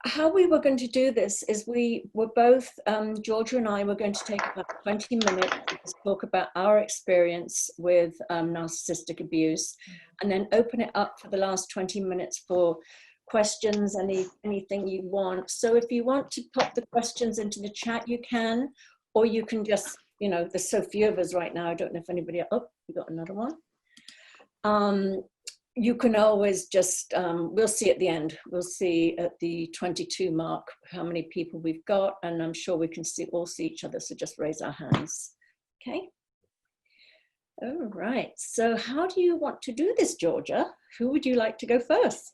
how we were going to do this is we were both, Georgia and I were going to take about 20 minutes to talk about our experience with narcissistic abuse, and then open it up for the last 20 minutes for questions, anything you want. So if you want to pop the questions into the chat, you can, or you can just, there's so few of us right now. I don't know if anybody, oh, we got another one. You can always just, we'll see at the end, we'll see at the 22 mark how many people we've got, and I'm sure we can all see each other, so just raise our hands. Okay. All right, so how do you want to do this, Georgia? Who would you like to go first?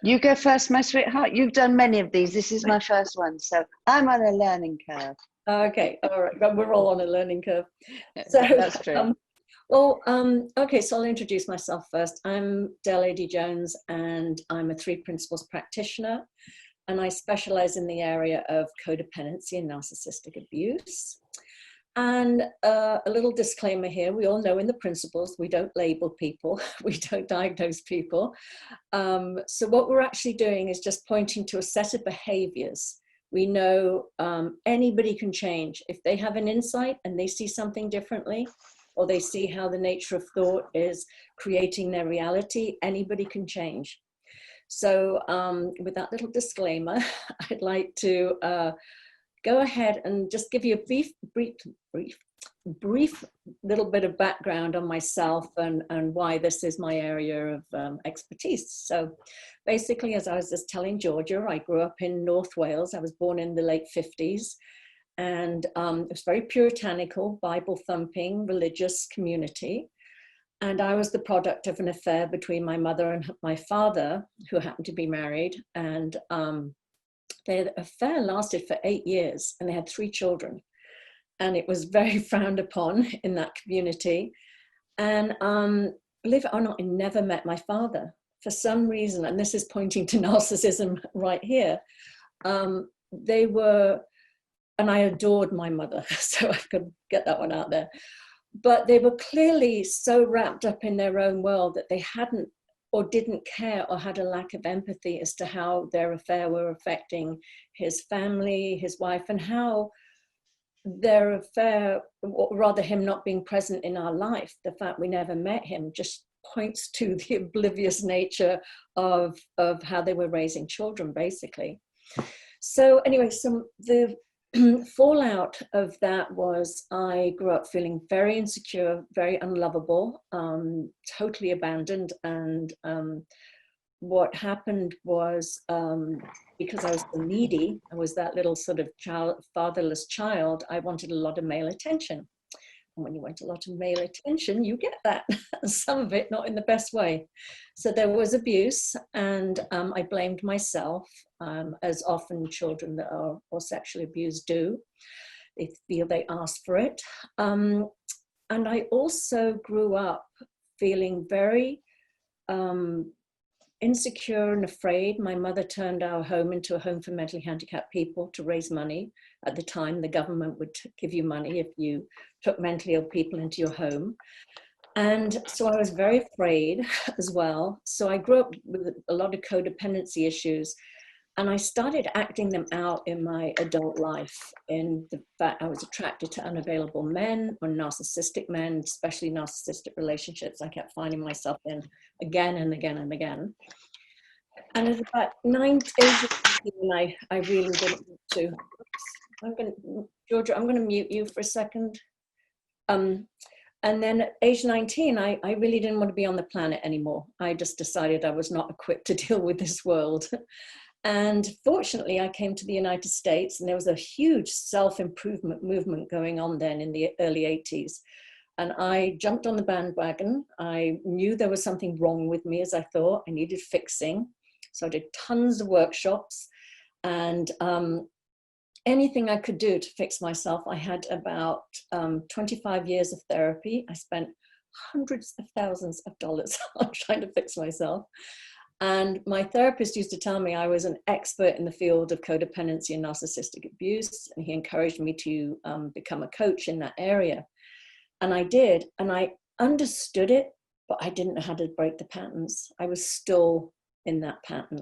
You go first, my sweetheart. You've done many of these. This is my first one, so I'm on a learning curve. Okay, all right, but we're all on a learning curve. So that's true. Okay, so I'll introduce myself first. I'm Adey-Jones, and I'm a 3 principles practitioner, and I specialize in the area of codependency and narcissistic abuse. And a little disclaimer here, we all know in the principles, we don't label people, we don't diagnose people. So what we're actually doing is just pointing to a set of behaviors. We know anybody can change. If they have an insight and they see something differently, or they see how the nature of thought is creating their reality, anybody can change. So with that little disclaimer, I'd like to go ahead and just give you a brief little bit of background on myself and why this is my area of expertise. So basically, as I was just telling Georgia, I grew up in North Wales. I was born in the late 50s. And it was very puritanical, Bible thumping, religious community. And I was the product of an affair between my mother and my father, who happened to be married. And their affair lasted for 8 years, and they had 3 children. And it was very frowned upon in that community. And believe it or not, I never met my father. For some reason, and this is pointing to narcissism right here, they were, and I adored my mother, so I could get that one out there. But they were clearly so wrapped up in their own world that they hadn't or didn't care or had a lack of empathy as to how their affair were affecting his family, his wife, and how their affair, or rather him not being present in our life, the fact we never met him, just points to the oblivious nature of how they were raising children, basically. So anyway, so the fallout of that was I grew up feeling very insecure, very unlovable, totally abandoned. And what happened was, because I was so needy, I was that little sort of fatherless child, I wanted a lot of male attention. And when you want a lot of male attention, you get that, some of it not in the best way. So there was abuse, and I blamed myself, as often children that are or sexually abused do. They feel they asked for it. And I also grew up feeling very insecure and afraid. My mother turned our home into a home for mentally handicapped people to raise money. At the time, the government would give you money if you took mentally ill people into your home. And so I was very afraid as well. So I grew up with a lot of codependency issues, and I started acting them out in my adult life, in the fact I was attracted to unavailable men or narcissistic men, especially narcissistic relationships I kept finding myself in again and again and again. And at about 9 age, I really didn't want to. Georgia, I'm going to mute you for a second. And then at age 19, I really didn't want to be on the planet anymore. I just decided I was not equipped to deal with this world. And fortunately, I came to the United States, and there was a huge self-improvement movement going on then in the early 80s. And I jumped on the bandwagon. I knew there was something wrong with me, as I thought. I needed fixing. So I did tons of workshops, and anything I could do to fix myself. I had about 25 years of therapy. I spent hundreds of thousands of dollars on trying to fix myself. And my therapist used to tell me I was an expert in the field of codependency and narcissistic abuse. And he encouraged me to become a coach in that area. And I did. And I understood it, but I didn't know how to break the patterns. I was still in that pattern.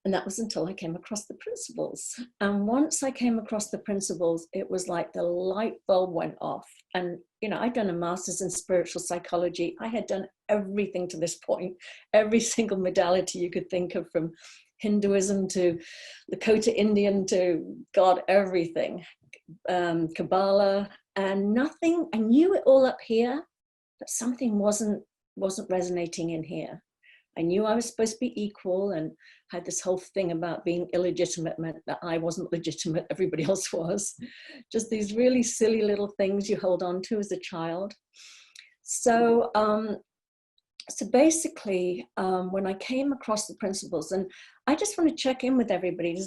And that was until I came across the principles. And once I came across the principles, it was like the light bulb went off. And, you know, I'd done a master's in spiritual psychology. I had done everything to this point, every single modality you could think of, from Hinduism to Lakota Indian to God, everything, Kabbalah, and nothing. I knew it all up here, but something wasn't resonating in here. I knew I was supposed to be equal, and had this whole thing about being illegitimate meant that I wasn't legitimate, everybody else was. Just these really silly little things you hold on to as a child. So, so basically, when I came across the principles, and I just want to check in with everybody.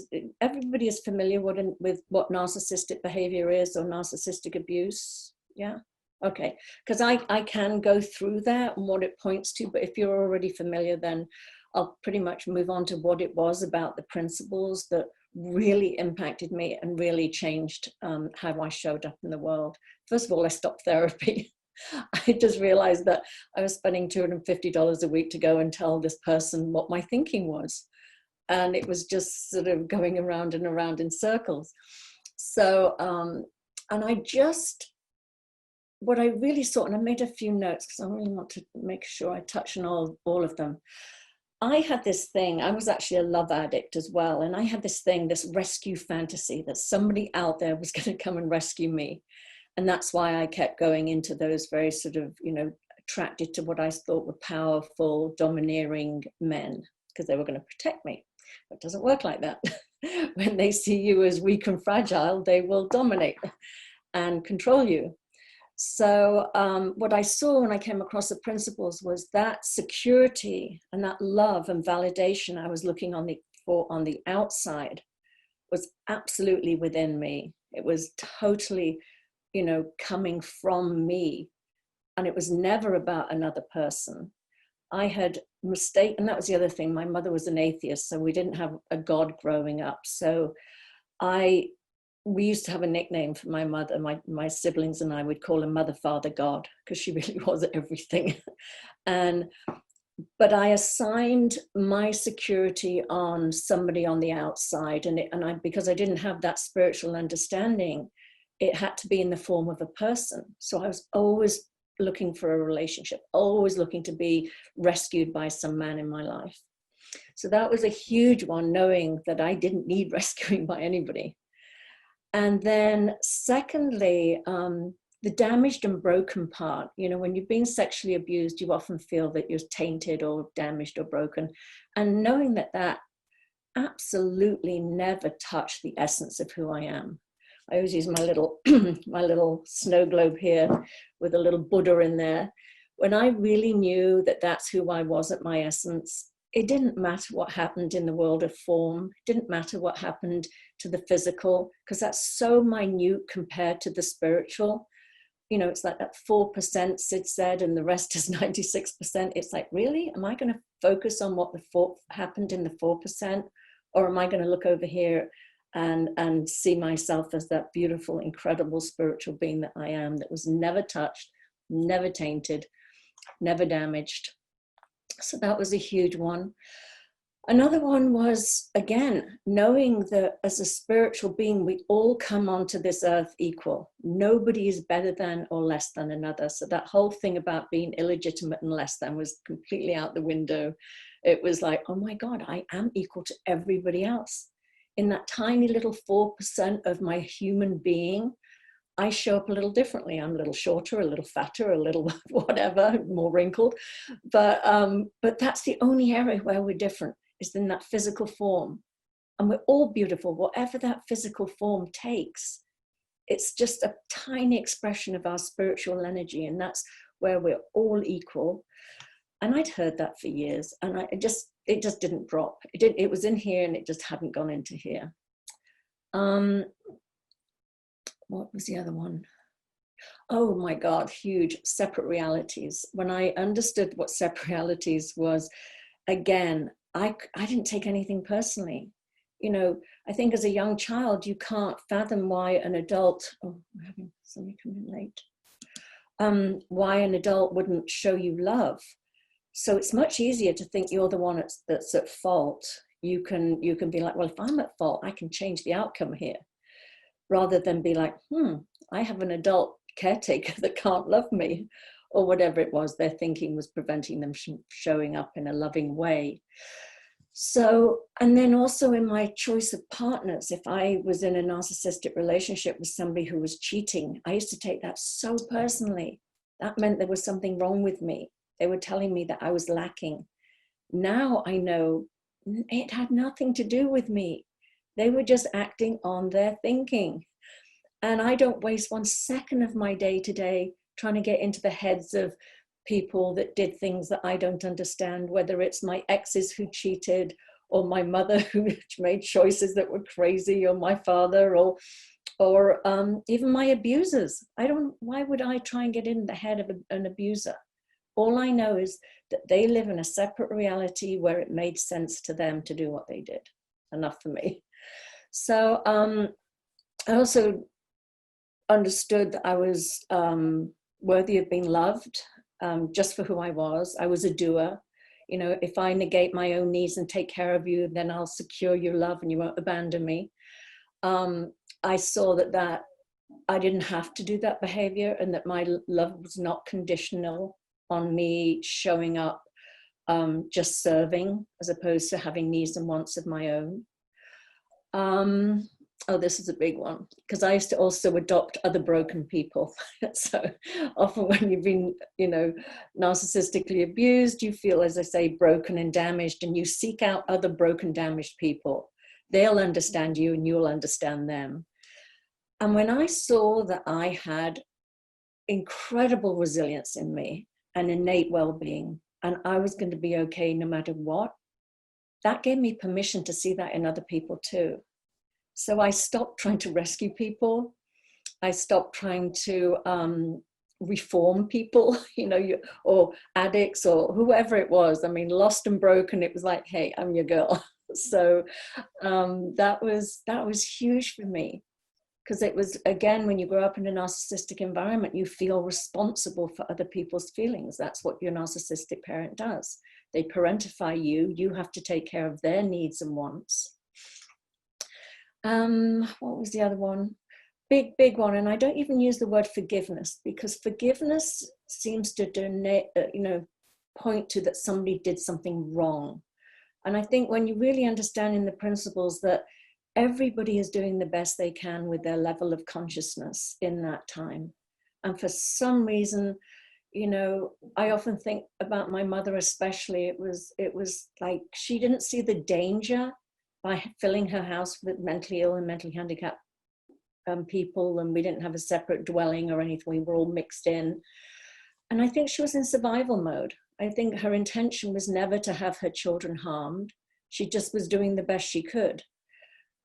Everybody is familiar with what narcissistic behavior is, or narcissistic abuse? Yeah. Okay, because I can go through that and what it points to, but if you're already familiar, then I'll pretty much move on to what it was about the principles that really impacted me and really changed how I showed up in the world. First of all, I stopped therapy. I just realized that I was spending $250 a week to go and tell this person what my thinking was. And it was just sort of going around and around in circles. So, and I just, what I really saw, and I made a few notes because I really want to make sure I touch on all of them. I had this thing, I was actually a love addict as well. And I had this thing, this rescue fantasy that somebody out there was going to come and rescue me. And that's why I kept going into those very sort of, you know, attracted to what I thought were powerful, domineering men, because they were going to protect me. But it doesn't work like that. When they see you as weak and fragile, they will dominate and control you. So what I saw when I came across the principles was that security and that love and validation I was looking for on the outside was absolutely within me. It was totally, you know, coming from me. And it was never about another person. I had and that was the other thing. My mother was an atheist, so we didn't have a God growing up. So we used to have a nickname for my mother. My siblings and I would call her Mother, Father, God, because she really was everything. But I assigned my security on somebody on the outside, because I didn't have that spiritual understanding, it had to be in the form of a person. So I was always looking for a relationship, always looking to be rescued by some man in my life. So that was a huge one, knowing that I didn't need rescuing by anybody. And then secondly, the damaged and broken part. You know, when you've been sexually abused, you often feel that you're tainted or damaged or broken. And knowing that absolutely never touched the essence of who I am. I always use my little, my little snow globe here with a little Buddha in there. When I really knew that that's who I was at my essence, it didn't matter what happened in the world of form. It didn't matter what happened to the physical, because that's so minute compared to the spiritual. You know, it's like that 4%, Sid said, and the rest is 96%. It's like, really? Am I going to focus on what happened in the 4%? Or am I going to look over here and see myself as that beautiful, incredible spiritual being that I am, that was never touched, never tainted, never damaged? So that was a huge one. Another one was, again, knowing that as a spiritual being, we all come onto this earth equal. Nobody is better than or less than another. So that whole thing about being illegitimate and less than was completely out the window. It was like, oh my God, I am equal to everybody else. In that tiny little 4% of my human being, I show up a little differently. I'm a little shorter, a little fatter, a little whatever, more wrinkled. But that's the only area where we're different, is in that physical form. And we're all beautiful, whatever that physical form takes. It's just a tiny expression of our spiritual energy. And that's where we're all equal. And I'd heard that for years. And it just didn't drop. It was in here and it just hadn't gone into here. What was the other one? Oh my God, huge, separate realities. When I understood what separate realities was, again, I didn't take anything personally. You know, I think as a young child, you can't fathom why an adult, oh, we're having somebody come in late, why an adult wouldn't show you love. So it's much easier to think you're the one that's at fault. you can be like, well, if I'm at fault, I can change the outcome here, rather than be like, I have an adult caretaker that can't love me, or whatever it was their thinking was preventing them showing up in a loving way. So, and then also in my choice of partners, if I was in a narcissistic relationship with somebody who was cheating, I used to take that so personally. That meant there was something wrong with me. They were telling me that I was lacking. Now I know it had nothing to do with me. They were just acting on their thinking. And I don't waste 1 second of my day to day trying to get into the heads of people that did things that I don't understand, whether it's my exes who cheated, or my mother who made choices that were crazy, or my father, or even my abusers. Why would I try and get in the head of an abuser? All I know is that they live in a separate reality where it made sense to them to do what they did. Enough for me. So I also understood that I was worthy of being loved, just for who I was. I was a doer. You know, if I negate my own needs and take care of you, then I'll secure your love and you won't abandon me. I saw that I didn't have to do that behavior, and that my love was not conditional on me showing up, just serving, as opposed to having needs and wants of my own. Oh, this is a big one, because I used to also adopt other broken people. So often when you've been, narcissistically abused, you feel, as I say, broken and damaged, and you seek out other broken, damaged people. They'll understand you and you'll understand them. And when I saw that I had incredible resilience in me and innate well-being, and I was going to be okay no matter what, that gave me permission to see that in other people too. So I stopped trying to rescue people. I stopped trying to reform people, or addicts or whoever it was. I mean, lost and broken, it was like, hey, I'm your girl. So that was huge for me, because it was, again, when you grow up in a narcissistic environment, you feel responsible for other people's feelings. That's what your narcissistic parent does. They parentify you. You have to take care of their needs and wants. What was the other one? Big one. And I don't even use the word forgiveness, because forgiveness seems to point to that somebody did something wrong. And I think when you really understand in the principles that everybody is doing the best they can with their level of consciousness in that time. And for some reason, I often think about my mother especially. It was like she didn't see the danger by filling her house with mentally ill and mentally handicapped people, and we didn't have a separate dwelling or anything. We were all mixed in. And I think she was in survival mode. I think her intention was never to have her children harmed. She just was doing the best she could.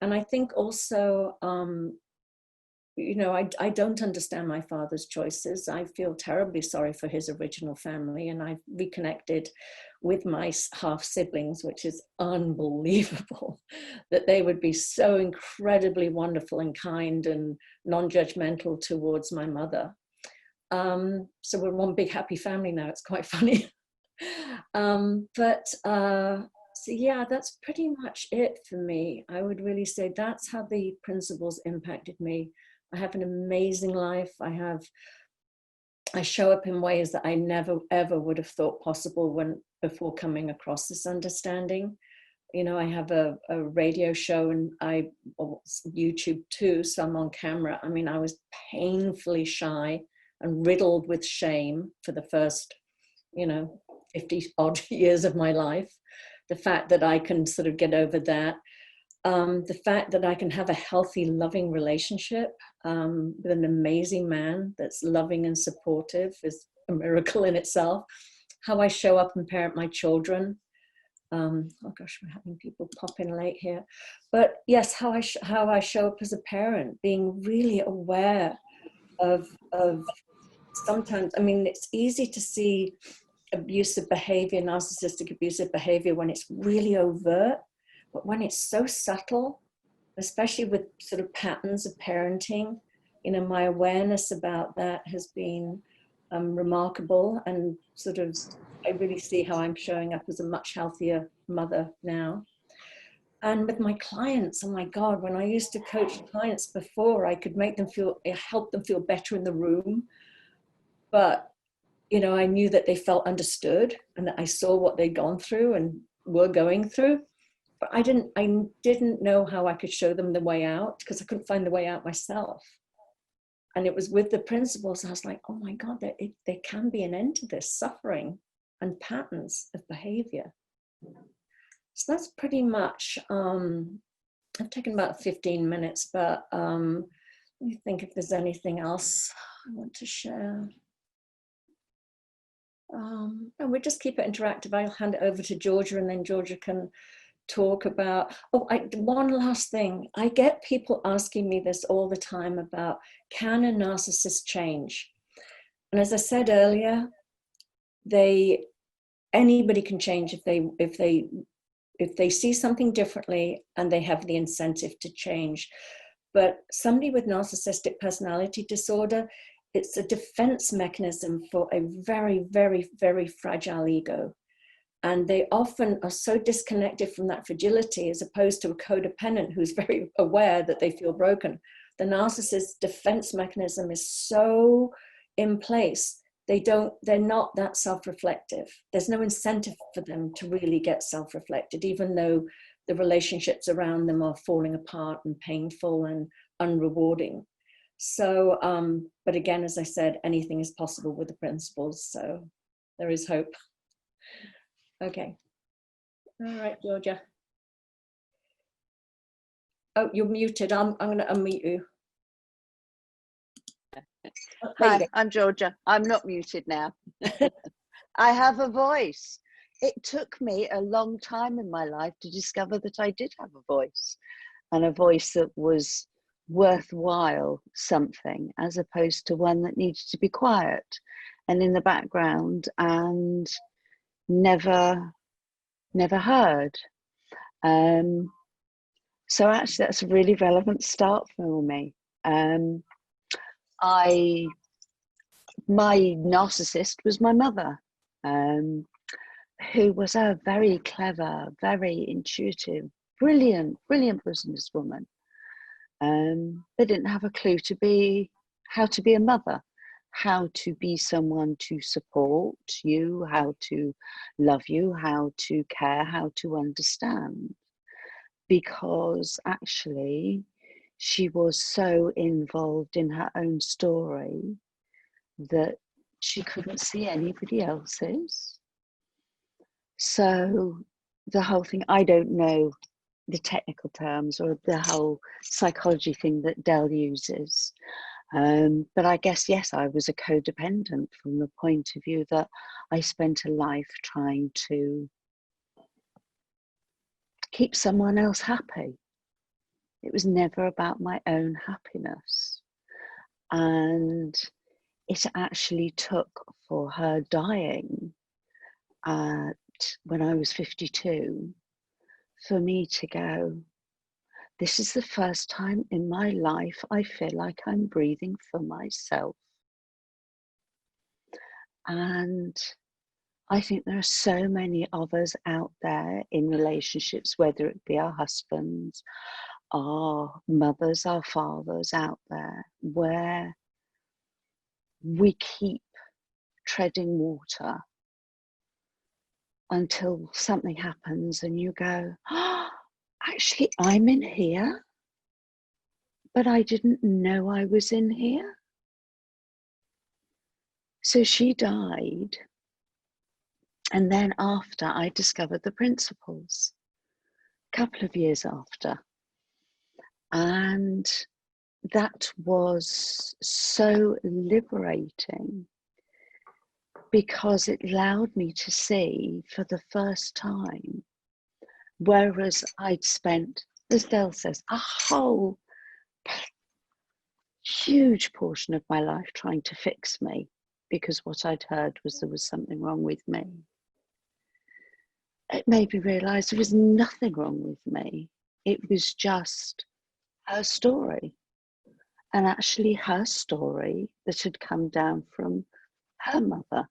And I think also, I don't understand my father's choices. I feel terribly sorry for his original family, and I've reconnected with my half siblings, which is unbelievable that they would be so incredibly wonderful and kind and non-judgmental towards my mother. So we're one big happy family now. It's quite funny. So yeah, that's pretty much it for me. I would really say that's how the principles impacted me. I have an amazing life. I show up in ways that I never, ever would have thought possible before coming across this understanding. I have a radio show, and YouTube too, so I'm on camera. I mean, I was painfully shy and riddled with shame for the first, 50 odd years of my life. The fact that I can sort of get over that, the fact that I can have a healthy, loving relationship with an amazing man that's loving and supportive is a miracle in itself. How I show up and parent my children. Oh gosh, we're having people pop in late here. But yes, how I show up as a parent, being really aware of sometimes, I mean, it's easy to see abusive behavior, narcissistic abusive behavior, when it's really overt, but when it's so subtle, especially with sort of patterns of parenting, my awareness about that has been remarkable, and sort of I really see how I'm showing up as a much healthier mother now. And with my clients, oh my God, when I used to coach clients before, I could make them feel, help them feel better in the room. But, you know, I knew that they felt understood and that I saw what they'd gone through and were going through. But I didn't know how I could show them the way out because I couldn't find the way out myself. And it was with the principles, I was like, oh my God, there can be an end to this suffering and patterns of behavior. So that's pretty much, I've taken about 15 minutes, but let me think if there's anything else I want to share. And we'll just keep it interactive. I'll hand it over to Georgia, and then Georgia can talk about, one last thing. I get people asking me this all the time about, can a narcissist change? And as I said earlier, anybody can change if they see something differently and they have the incentive to change. But somebody with narcissistic personality disorder, it's a defense mechanism for a very, very, very fragile ego. And they often are so disconnected from that fragility as opposed to a codependent who's very aware that they feel broken. The narcissist's defense mechanism is so in place, they're not that self-reflective. There's no incentive for them to really get self-reflected, even though the relationships around them are falling apart and painful and unrewarding. So, but again, as I said, anything is possible with the principles. So there is hope. Okay. All right, Georgia. Oh, you're muted. I'm going to unmute you. Hi, I'm Georgia. I'm not muted now. I have a voice. It took me a long time in my life to discover that I did have a voice, and a voice that was worthwhile something, as opposed to one that needed to be quiet and in the background and never heard. So actually that's a really relevant start for me. My narcissist was my mother, who was a very clever, very intuitive, brilliant businesswoman. They didn't have a clue how to be a mother, how to be someone to support you, how to love you, how to care, how to understand. Because actually she was so involved in her own story that she couldn't see anybody else's. So the whole thing, I don't know the technical terms or the whole psychology thing that Dell uses, but I guess, yes, I was a codependent from the point of view that I spent a life trying to keep someone else happy. It was never about my own happiness. And it actually took for her dying when I was 52 for me to go, this is the first time in my life I feel like I'm breathing for myself. And I think there are so many of us out there in relationships, whether it be our husbands, our mothers, our fathers out there, where we keep treading water until something happens and you go, oh, actually, I'm in here, but I didn't know I was in here. So she died. And then after, I discovered the principles, a couple of years after. And that was so liberating because it allowed me to see for the first time, whereas I'd spent, as Dell says, a whole huge portion of my life trying to fix me because what I'd heard was there was something wrong with me. It made me realise there was nothing wrong with me. It was just her story. And actually her story that had come down from her mother.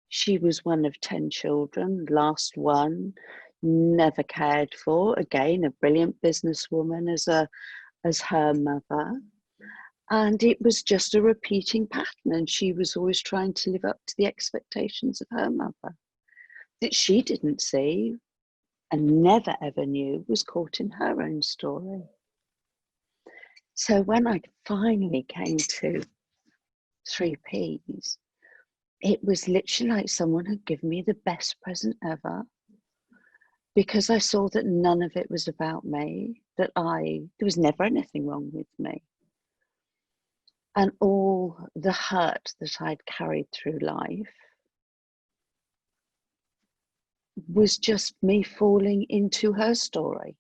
She was one of 10 children, last one, never cared for. Again, a brilliant businesswoman as her mother. And it was just a repeating pattern. And she was always trying to live up to the expectations of her mother that she didn't see and never ever knew was caught in her own story. So when I finally came to 3Ps, it was literally like someone had given me the best present ever, because I saw that none of it was about me, that there was never anything wrong with me. And all the hurt that I'd carried through life was just me falling into her story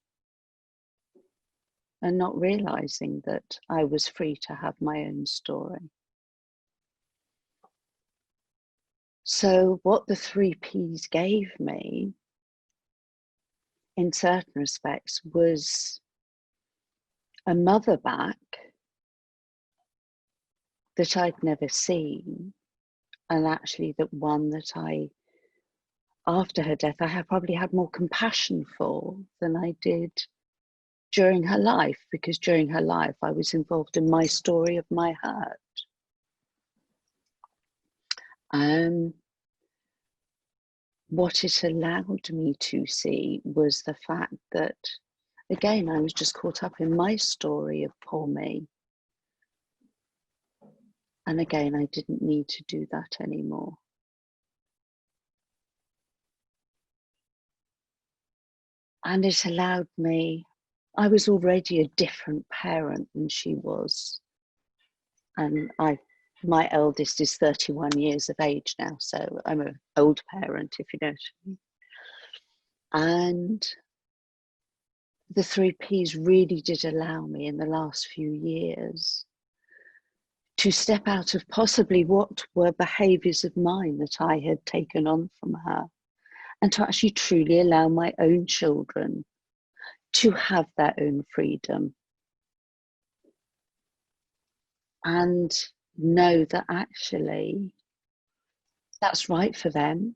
and not realizing that I was free to have my own story. So what the 3Ps gave me, in certain respects, was a mother back that I'd never seen, and actually that one that after her death, I have probably had more compassion for than I did during her life, because during her life I was involved in my story of my hurt. What it allowed me to see was the fact that, again, I was just caught up in my story of poor me. And again, I didn't need to do that anymore. And it allowed me, I was already a different parent than she was. And my eldest is 31 years of age now, so I'm an old parent, if you know what I mean. And the 3Ps really did allow me in the last few years to step out of possibly what were behaviours of mine that I had taken on from her, and to actually truly allow my own children to have their own freedom and know that actually that's right for them.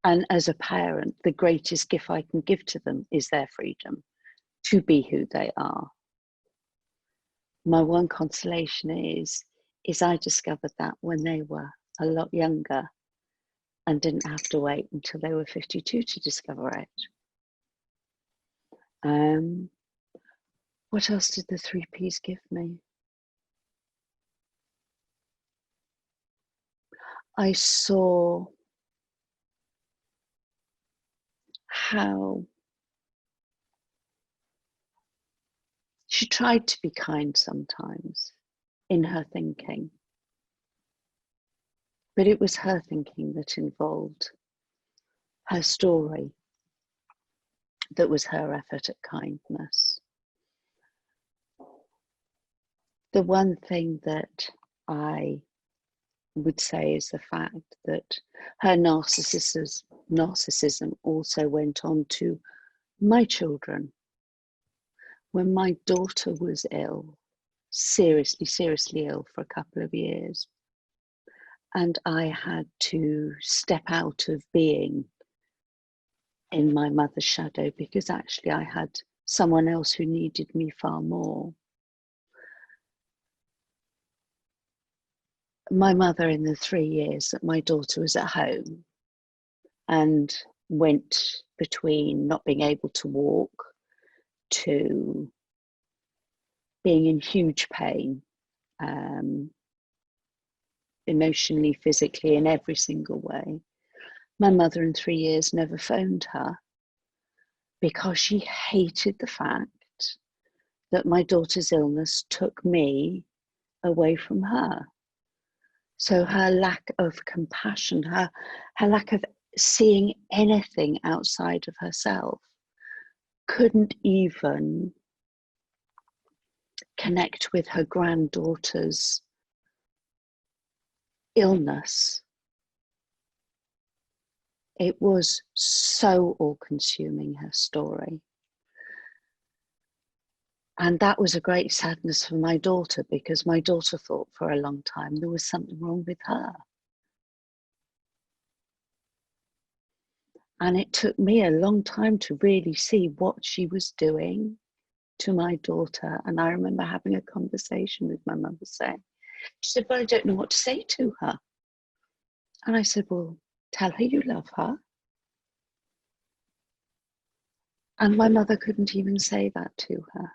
And as a parent, the greatest gift I can give to them is their freedom to be who they are. My one consolation is I discovered that when they were a lot younger and didn't have to wait until they were 52 to discover it. What else did the 3Ps give me? I saw how she tried to be kind sometimes in her thinking, but it was her thinking that involved her story that was her effort at kindness. The one thing that I would say is the fact that her narcissism also went on to my children. When my daughter was ill, seriously ill for a couple of years, and I had to step out of being in my mother's shadow because actually I had someone else who needed me far more. My mother, in the 3 years that my daughter was at home, and went between not being able to walk to being in huge pain, emotionally, physically, in every single way. My mother in 3 years never phoned her because she hated the fact that my daughter's illness took me away from her. So her lack of compassion, her lack of seeing anything outside of herself, couldn't even connect with her granddaughter's illness. It was so all-consuming, her story. And that was a great sadness for my daughter, because my daughter thought for a long time there was something wrong with her. And it took me a long time to really see what she was doing to my daughter. And I remember having a conversation with my mother saying, she said, well, I don't know what to say to her. And I said, well, tell her you love her. And my mother couldn't even say that to her,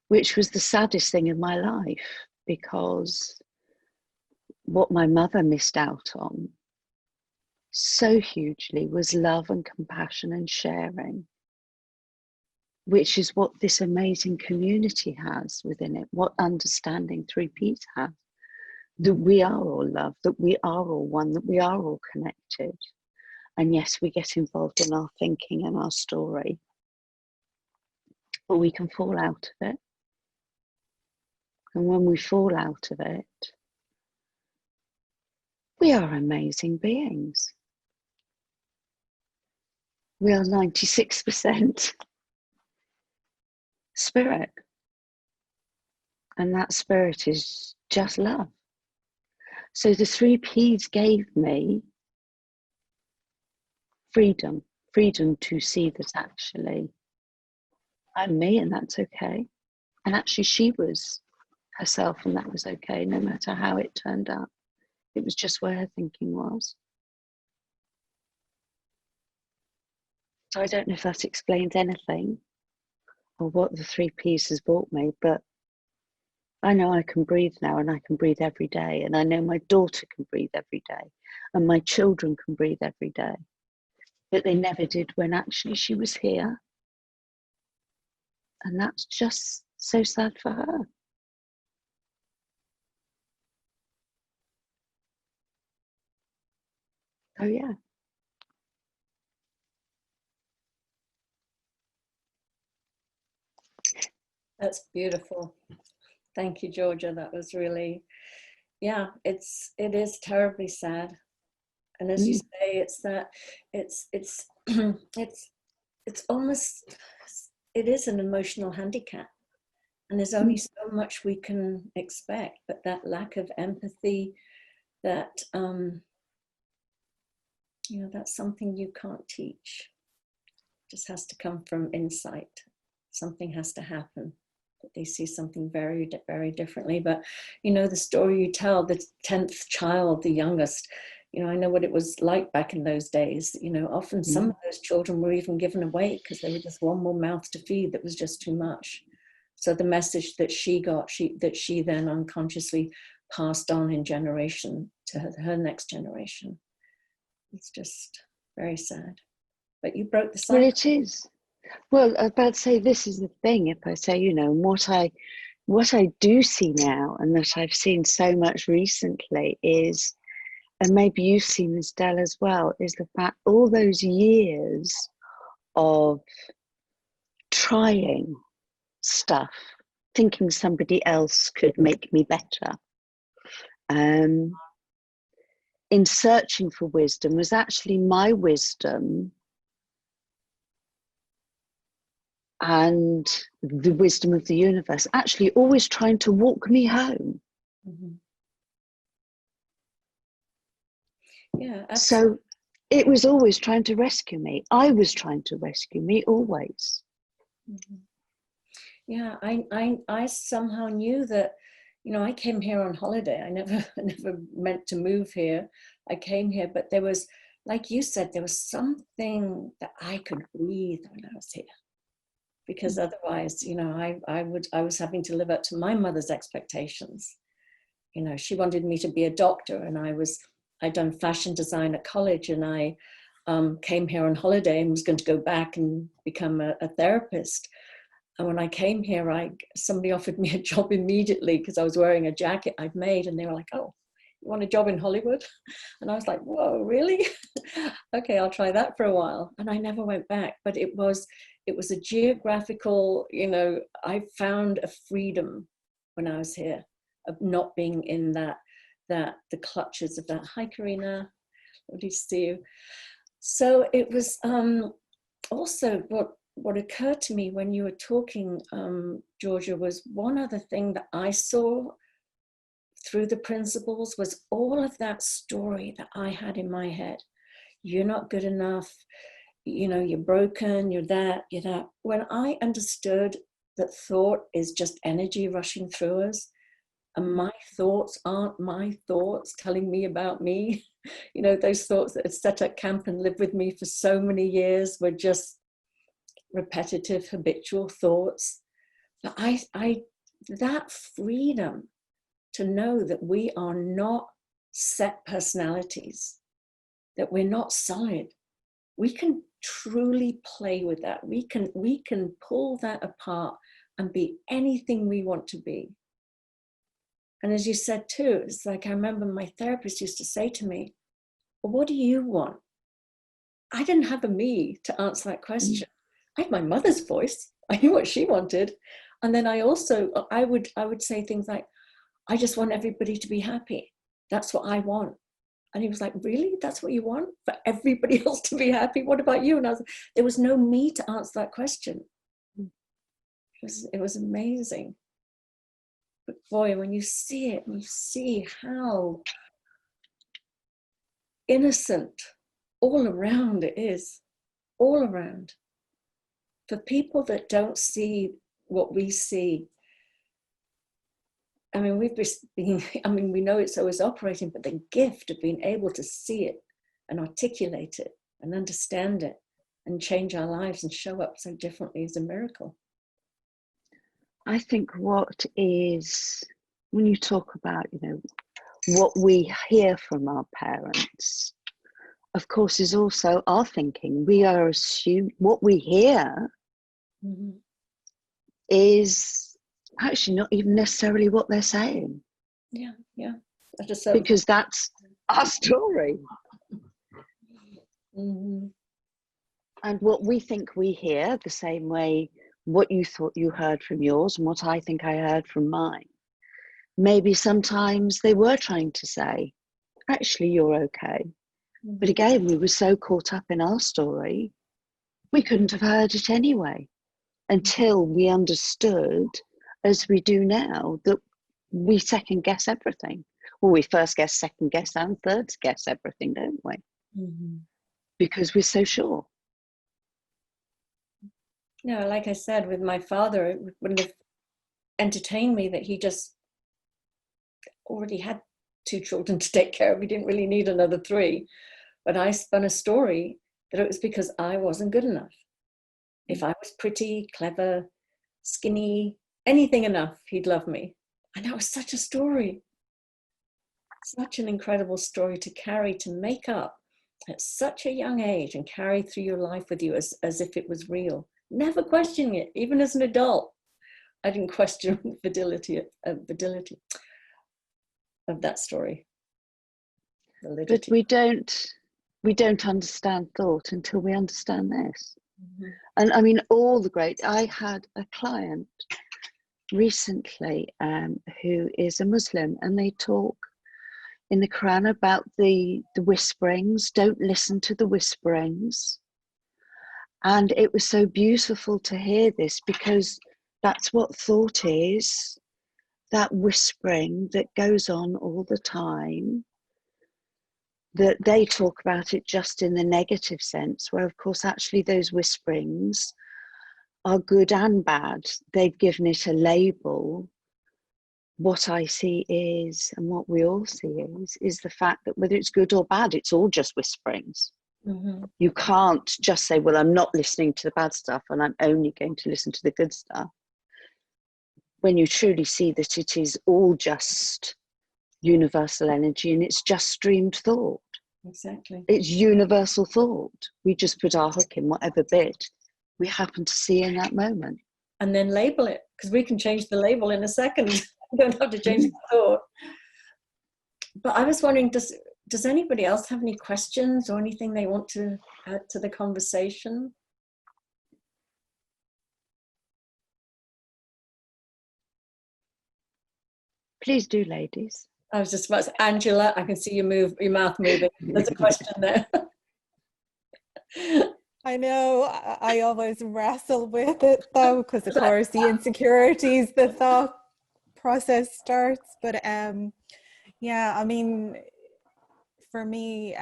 which was the saddest thing in my life, because what my mother missed out on so hugely was love and compassion and sharing, which is what this amazing community has within it, what understanding 3Ps have, that we are all love, that we are all one, that we are all connected. And yes, we get involved in our thinking and our story, but we can fall out of it. And when we fall out of it, we are amazing beings. We are 96% spirit. And that spirit is just love. So the 3Ps gave me freedom to see that actually I'm me and that's okay. And actually she was herself and that was okay, no matter how it turned out. It was just where her thinking was. So I don't know if that explains anything or what the 3Ps has brought me, but I know I can breathe now and I can breathe every day. And I know my daughter can breathe every day and my children can breathe every day. But they never did when actually she was here. And that's just so sad for her. Oh yeah. That's beautiful. Thank you, Georgia. That was really, yeah, it is terribly sad. And as you say, it's that, it's almost, it is an emotional handicap. And there's only so much we can expect, but that lack of empathy, that, you know, that's something you can't teach. It just has to come from insight. Something has to happen. That they see something very, very differently. But, you know, the story you tell, the 10th child, the youngest, you know, I know what it was like back in those days. You know, often some of those children were even given away because they were just one more mouth to feed that was just too much. So the message that she got, that she then unconsciously passed on in generation to her next generation. It's just very sad. But you broke the cycle. Well, it is. Well, I was about to say, this is the thing. If I say, you know, what I do see now, and that I've seen so much recently, is, and maybe you've seen this, Del, as well, is the fact all those years of trying stuff, thinking somebody else could make me better, in searching for wisdom, was actually my wisdom and the wisdom of the universe actually always trying to walk me home. Yeah, absolutely. So it was always trying to rescue me. I was trying to rescue me always. Yeah, I somehow knew that, you know, I came here on holiday. I never meant to move here. I came here, but there was, like you said, there was something that I could breathe when I was here. Because otherwise, you know, I was having to live up to my mother's expectations. You know, she wanted me to be a doctor, and I'd done fashion design at college, and I came here on holiday and was going to go back and become a therapist. And when I came here, somebody offered me a job immediately because I was wearing a jacket I'd made, and they were like, "Oh, you want a job in Hollywood?" And I was like, "Whoa, really?" Okay, I'll try that for a while. And I never went back, but it was a geographical, you know, I found a freedom when I was here of not being in the clutches of that. Hi, Karina. Lovely to see you. So it was also what occurred to me when you were talking, Georgia, was one other thing that I saw through the principles was all of that story that I had in my head. You're not good enough, you know, you're broken, you're that, you're that. When I understood that thought is just energy rushing through us, and my thoughts aren't my thoughts telling me about me. You know, those thoughts that had set up camp and lived with me for so many years were just repetitive, habitual thoughts. But that freedom to know that we are not set personalities, that we're not solid. We can truly play with that. We can pull that apart and be anything we want to be. And as you said too, it's like I remember my therapist used to say to me, well, what do you want? I didn't have a me to answer that question. I had my mother's voice. I knew what she wanted. And then I would say things like, I just want everybody to be happy. That's what I want. And he was like, really? That's what you want? For everybody else to be happy? What about you? And there was no me to answer that question. It was amazing. But boy, when you see it, you see how innocent all around it is, all around. For people that don't see what we see, I mean, we know it's always operating, but the gift of being able to see it and articulate it and understand it and change our lives and show up so differently is a miracle. I think what is, when you talk about, you know, what we hear from our parents, of course, is also our thinking. We are assuming what we hear is actually not even necessarily what they're saying. Yeah. Because that's our story. And what we think we hear, the same way what you thought you heard from yours and what I think I heard from mine, maybe sometimes they were trying to say, actually, you're okay. But again, we were so caught up in our story, we couldn't have heard it anyway, until we understood, as we do now, that we second guess everything. Well, we first guess, second guess, and third guess everything, don't we? Because we're so sure. No, like I said, with my father, it wouldn't have entertained me that he just already had 2 children to take care of. He didn't really need another 3. But I spun a story that it was because I wasn't good enough. If I was pretty, clever, skinny, anything enough, he'd love me. And that was such a story. Such an incredible story to carry, to make up at such a young age and carry through your life with you as if it was real. Never questioning it, even as an adult. I didn't question validity of that story. Validity. But we don't understand thought until we understand this. And I mean, I had a client recently who is a Muslim, and they talk in the Quran about the whisperings. Don't listen to the whisperings. And it was so beautiful to hear this, because that's what thought is, that whispering that goes on all the time, that they talk about it just in the negative sense, where of course actually those whisperings are good and bad. They've given it a label. What I see is, and what we all see is the fact that whether it's good or bad, it's all just whisperings. You can't just say, well, I'm not listening to the bad stuff and I'm only going to listen to the good stuff, when you truly see that it is all just universal energy and it's just streamed thought. Exactly. It's universal thought. We just put our hook in whatever bit we happen to see in that moment. And then label it, because we can change the label in a second. We don't have to change the thought. But I was wondering, does anybody else have any questions or anything they want to add to the conversation? Please do, ladies. I was just about to say, Angela, I can see your mouth moving. There's a question there. I know I always wrestle with it though, because of course the insecurities, the thought process starts. But Yeah, I mean, for me,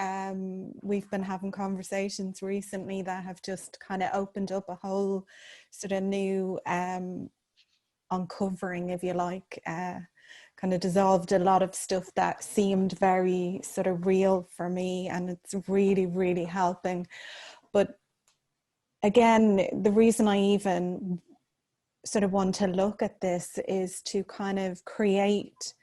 we've been having conversations recently that have just kind of opened up a whole sort of new uncovering, if you like, kind of dissolved a lot of stuff that seemed very sort of real for me, and it's really, really helping. But again, the reason I even sort of want to look at this is to kind of create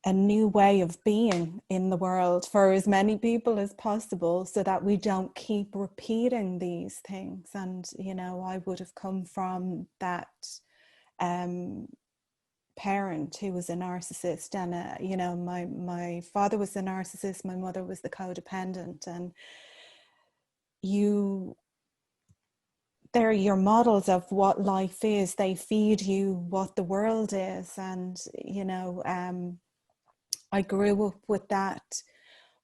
a new way of being in the world for as many people as possible, so that we don't keep repeating these things. And, you know, I would have come from that parent who was a narcissist, and you know, my father was a narcissist, my mother was the codependent, and they're your models of what life is. They feed you what the world is. And, you know, I grew up with that,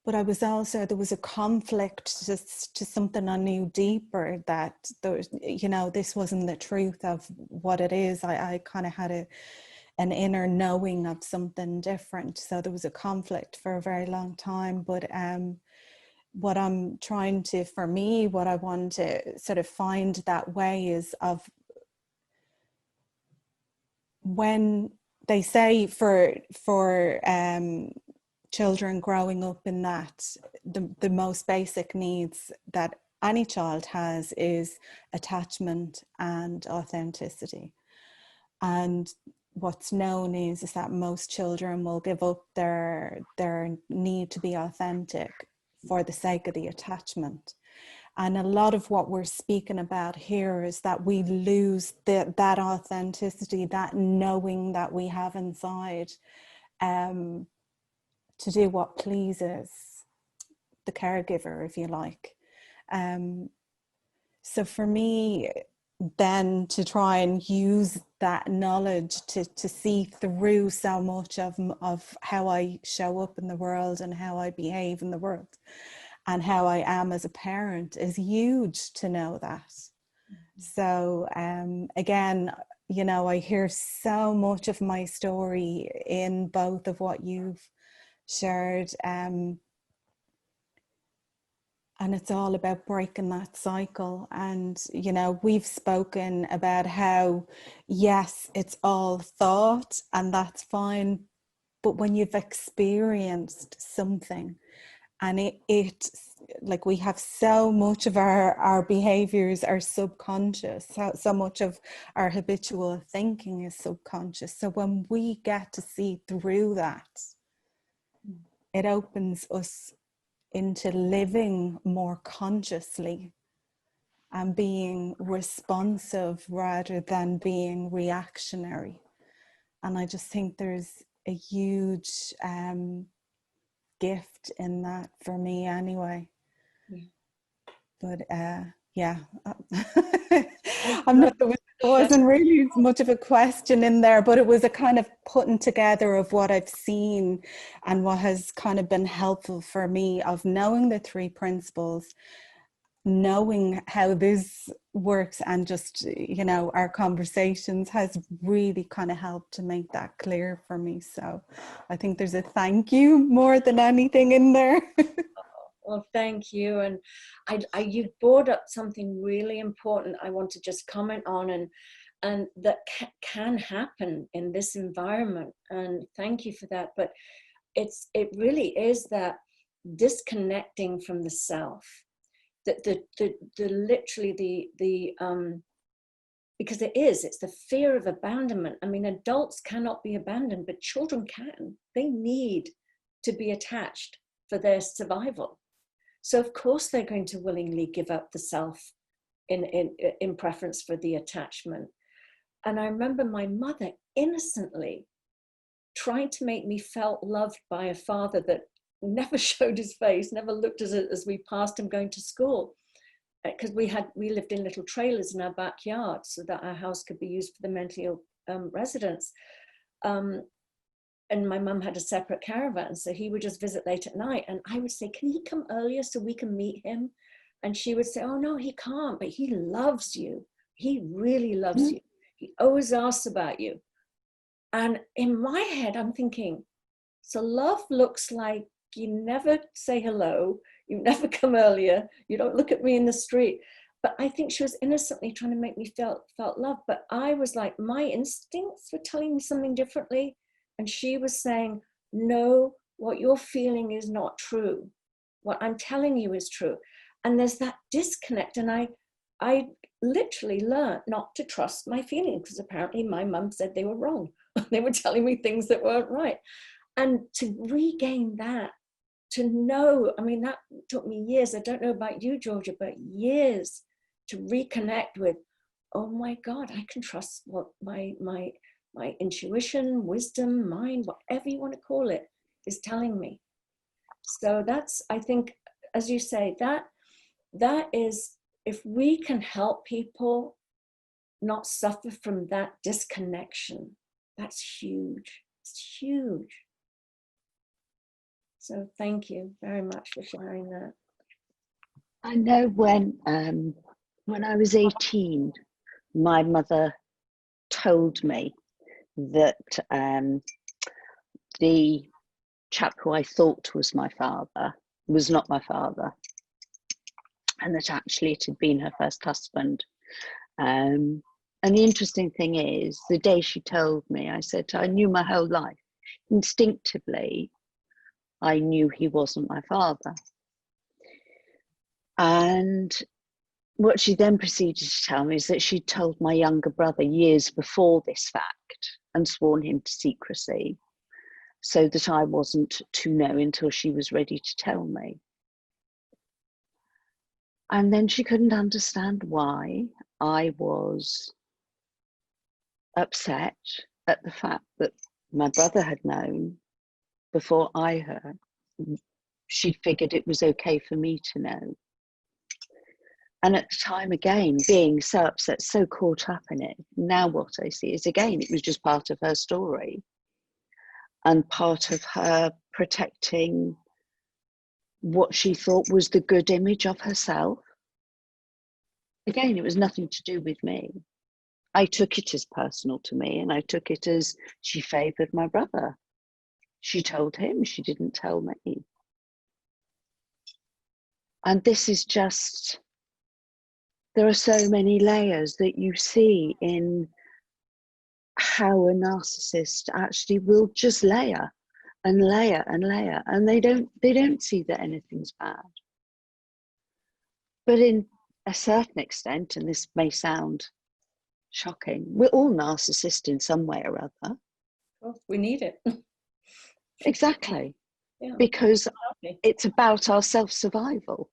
but I was also, there was a conflict to something I knew deeper, that there was, you know, this wasn't the truth of what it is. I kind of had an inner knowing of something different. So there was a conflict for a very long time. But what I'm trying to, for me, what I want to sort of find that way is of, when they say for children growing up in that, the most basic needs that any child has is attachment and authenticity. And what's known is that most children will give up their need to be authentic for the sake of the attachment. And a lot of what we're speaking about here is that we lose that authenticity, that knowing that we have inside, to do what pleases the caregiver, if you like. So for me, then, to try and use that knowledge to see through so much of how I show up in the world and how I behave in the world and how I am as a parent is huge, to know that. So again, you know, I hear so much of my story in both of what you've shared, and it's all about breaking that cycle. And, you know, we've spoken about how, yes, it's all thought and that's fine. But when you've experienced something, and it like, we have so much of our behaviors are subconscious, so much of our habitual thinking is subconscious. So when we get to see through that, it opens us into living more consciously and being responsive rather than being reactionary. And I just think there's a huge gift in that for me anyway. Yeah. But yeah, I'm not, there wasn't really much of a question in there, but it was a kind of putting together of what I've seen and what has kind of been helpful for me, of knowing the 3 principles, knowing how this works, and just, you know, our conversations has really kind of helped to make that clear for me. So I think there's a thank you more than anything in there. Well, thank you. And you brought up something really important I want to just comment on, and that can happen in this environment. And thank you for that. But it really is that disconnecting from the self, that the literally the because it's the fear of abandonment. I mean, adults cannot be abandoned, but children can. They need to be attached for their survival. So of course they're going to willingly give up the self in preference for the attachment. And I remember my mother innocently trying to make me feel loved by a father that never showed his face, never looked as we passed him going to school. Because we lived in little trailers in our backyard so that our house could be used for the mentally ill residents. And my mum had a separate caravan, so he would just visit late at night. And I would say, can he come earlier so we can meet him? And she would say, oh no, he can't, but he loves you. He really loves you. He always asks about you. And in my head, I'm thinking, so love looks like you never say hello, you never come earlier, you don't look at me in the street. But I think she was innocently trying to make me felt love. But I was like, my instincts were telling me something differently. And she was saying, no, what you're feeling is not true. What I'm telling you is true. And there's that disconnect. And I literally learned not to trust my feelings, because apparently my mum said they were wrong. They were telling me things that weren't right. And to regain that, to know, I mean, that took me years. I don't know about you, Georgia, but years to reconnect with, oh my God, I can trust what my intuition, wisdom, mind, whatever you want to call it, is telling me. So that's, I think, as you say, that is, if we can help people not suffer from that disconnection, that's huge. It's huge. So thank you very much for sharing that. I know when I was 18, my mother told me that the chap who I thought was my father was not my father, and that actually it had been her first husband. And the interesting thing is, the day she told me, I said, I knew my whole life, instinctively, I knew he wasn't my father. And what she then proceeded to tell me is that she'd told my younger brother years before this fact and sworn him to secrecy, so that I wasn't to know until she was ready to tell me. And then she couldn't understand why I was upset at the fact that my brother had known before I heard. She figured it was okay for me to know. And at the time, again, being so upset, so caught up in it, now what I see is, again, it was just part of her story and part of her protecting what she thought was the good image of herself. Again, it was nothing to do with me. I took it as personal to me, and I took it as she favoured my brother. She told him, she didn't tell me. And this is just, there are so many layers that you see in how a narcissist actually will just layer and layer and layer, and they don't see that anything's bad. But in a certain extent, and this may sound shocking, we're all narcissists in some way or other. Well, we need it. Exactly. Yeah. Because it's about our self-survival.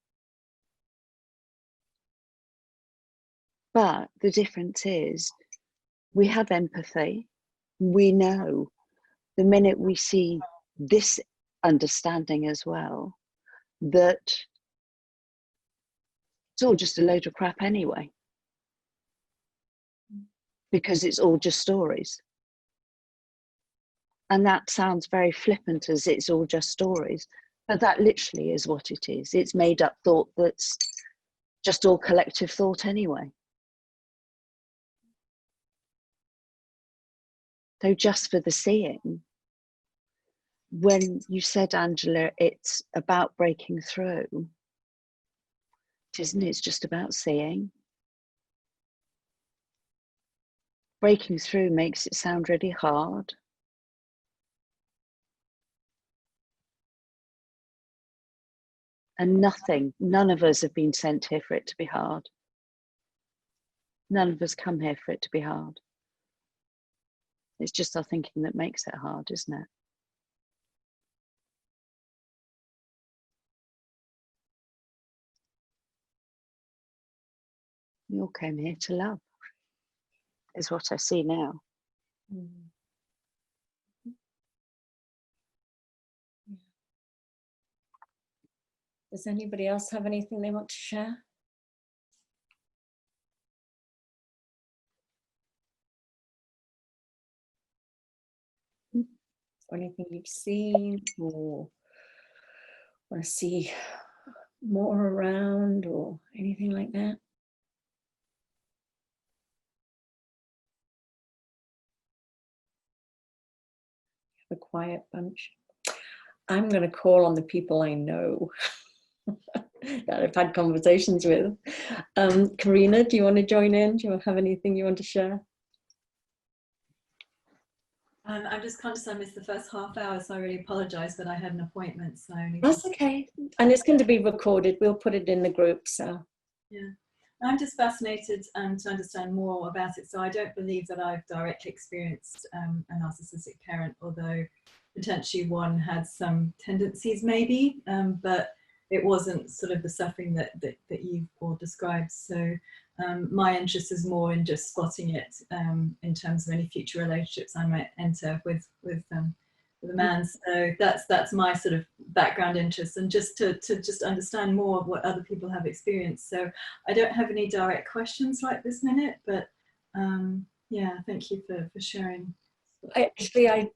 But the difference is, we have empathy. We know the minute we see this understanding as well, that it's all just a load of crap anyway, because it's all just stories. And that sounds very flippant, as it's all just stories, but that literally is what it is. It's made up thought that's just all collective thought anyway. So just for the seeing, when you said, Angela, it's about breaking through, isn't it? It's just about seeing. Breaking through makes it sound really hard. And none of us have been sent here for it to be hard. None of us come here for it to be hard. It's just our thinking that makes it hard, isn't it? You all came here to love, is what I see now. Mm. Does anybody else have anything they want to share? Or anything you've seen or want to see more around or anything like that? quiet bunch. I'm going to call on the people I know that I've had conversations with. Karina, do you want to join in? Do you have anything you want to share? I'm just conscious I missed the first half hour, so I really apologise, but I had an appointment, so I only That's okay. And it's going to be recorded. We'll put it in the group. So yeah, I'm just fascinated to understand more about it. So I don't believe that I've directly experienced a narcissistic parent, although potentially one had some tendencies maybe, but it wasn't sort of the suffering that you've all described. So my interest is more in just spotting it in terms of any future relationships I might enter with a man. So that's my sort of background interest, and just to just understand more of what other people have experienced. So I don't have any direct questions right this minute, but yeah, thank you for sharing. I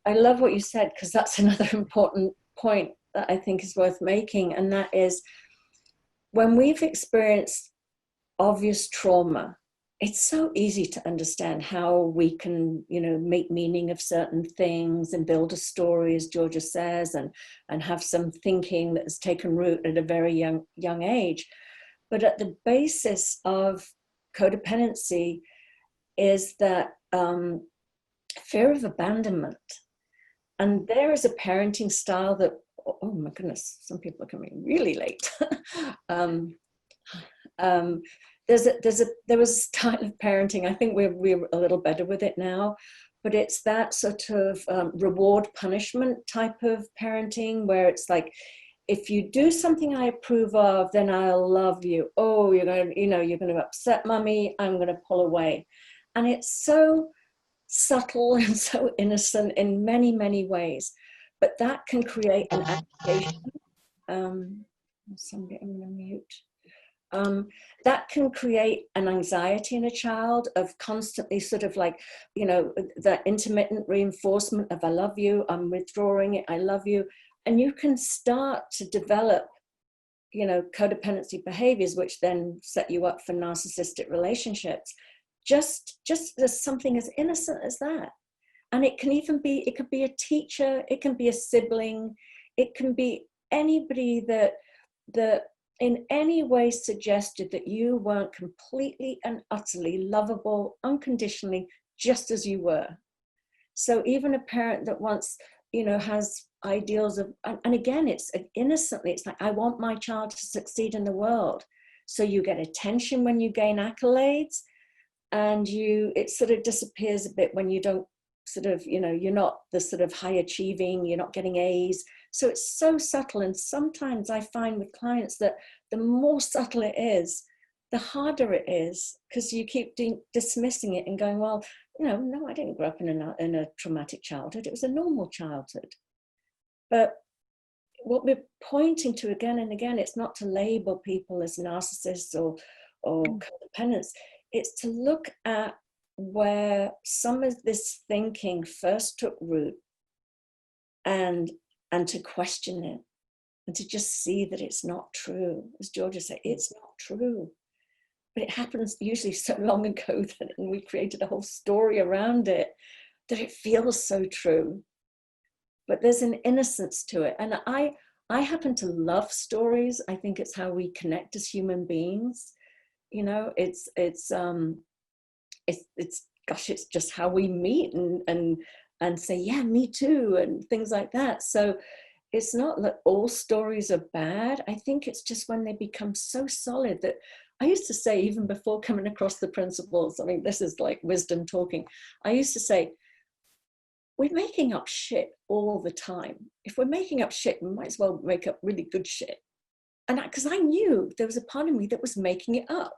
love what you said, because that's another important point that I think is worth making, and that is, when we've experienced obvious trauma, it's so easy to understand how we can, you know, make meaning of certain things and build a story, as Georgia says, and have some thinking that has taken root at a very young age. But at the basis of codependency is that fear of abandonment. And there is a parenting style that, oh my goodness, some people are coming really late. There was a style of parenting. I think we're a little better with it now, but it's that sort of reward punishment type of parenting, where it's like, if you do something I approve of, then I'll love you. Oh, you're going to upset mommy, I'm going to pull away. And it's so subtle and so innocent in many, many ways, but that can create an application. Somebody, I'm going to mute. That can create an anxiety in a child of constantly sort of like, you know, the intermittent reinforcement of I love you, I'm withdrawing it, I love you. And you can start to develop, you know, codependency behaviors, which then set you up for narcissistic relationships. Just as something as innocent as that. And it can even be, it could be a teacher, it can be a sibling, it can be anybody that in any way suggested that you weren't completely and utterly lovable, unconditionally, just as you were. So even a parent that wants, you know, has ideals of, and again, it's innocently, it's like, I want my child to succeed in the world. So you get attention when you gain accolades, and it sort of disappears a bit when you don't sort of, you know, you're not the sort of high achieving, you're not getting A's. So it's so subtle. And sometimes I find with clients that the more subtle it is, the harder it is, because you keep dismissing it and going, well, you know, no, I didn't grow up in a traumatic childhood. It was a normal childhood. But what we're pointing to again and again, it's not to label people as narcissists or codependents. It's to look at where some of this thinking first took root, and to question it, and to just see that it's not true. As Georgia said, it's not true. But it happens usually so long ago that, and we created a whole story around it, that it feels so true. But there's an innocence to it. And I happen to love stories. I think it's how we connect as human beings. You know, it's gosh, it's just how we meet and say, yeah, me too, and things like that. So it's not that all stories are bad. I think it's just when they become so solid that, I used to say, even before coming across the principles, I mean, this is like wisdom talking. I used to say, we're making up shit all the time. If we're making up shit, we might as well make up really good shit. And because I knew there was a part of me that was making it up.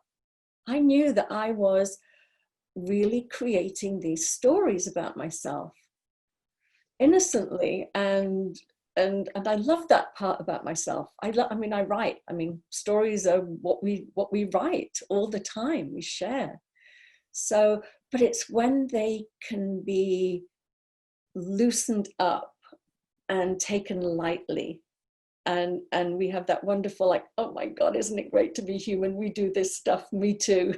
I knew that I was really creating these stories about myself innocently, and I love that part about myself. I write. I mean, stories are what we write all the time. We share. So, but it's when they can be loosened up and taken lightly, and we have that wonderful, like, oh my God, isn't it great to be human? We do this stuff. Me too.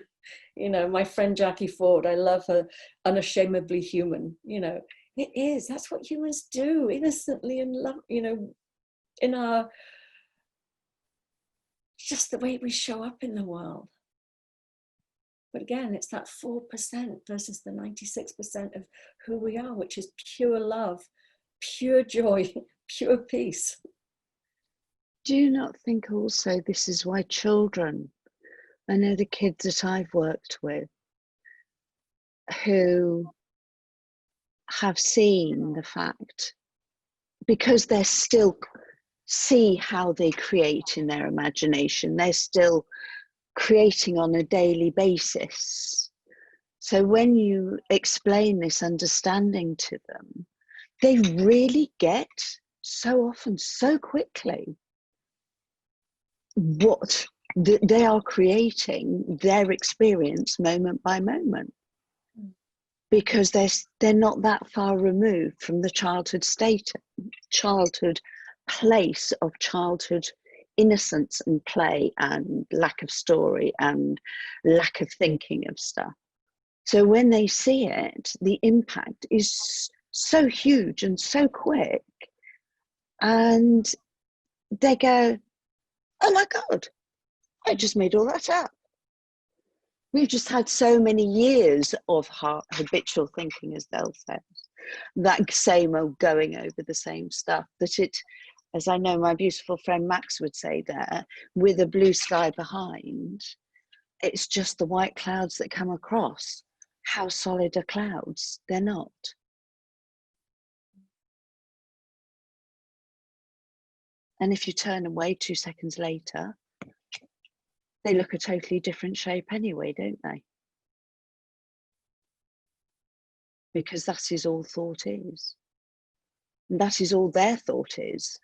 You know, my friend Jackie Ford, I love her, unashamedly human. You know, It is. That's what humans do, innocently and love, you know, in our, just the way we show up in the world. But again, it's that 4% versus the 96% of who we are, which is pure love, pure joy, pure peace. Do you not think also this is why children, I know the kids that I've worked with who have seen the fact, because they're still see how they create in their imagination, they're still creating on a daily basis. So when you explain this understanding to them, they really get so often, so quickly, what they are creating, their experience moment by moment, because they're not that far removed from the childhood place of childhood innocence and play and lack of story and lack of thinking of stuff. So when they see it, the impact is so huge and so quick, and they go, oh my God, I just made all that up. We've just had so many years of habitual thinking, as they'll say, that same old going over the same stuff, that it, as I know my beautiful friend Max would say there, with a blue sky behind, it's just the white clouds that come across. How solid are clouds? They're not. And if you turn away 2 seconds later, they look a totally different shape anyway, don't they? Because that is all thought is. And that is all their thought is.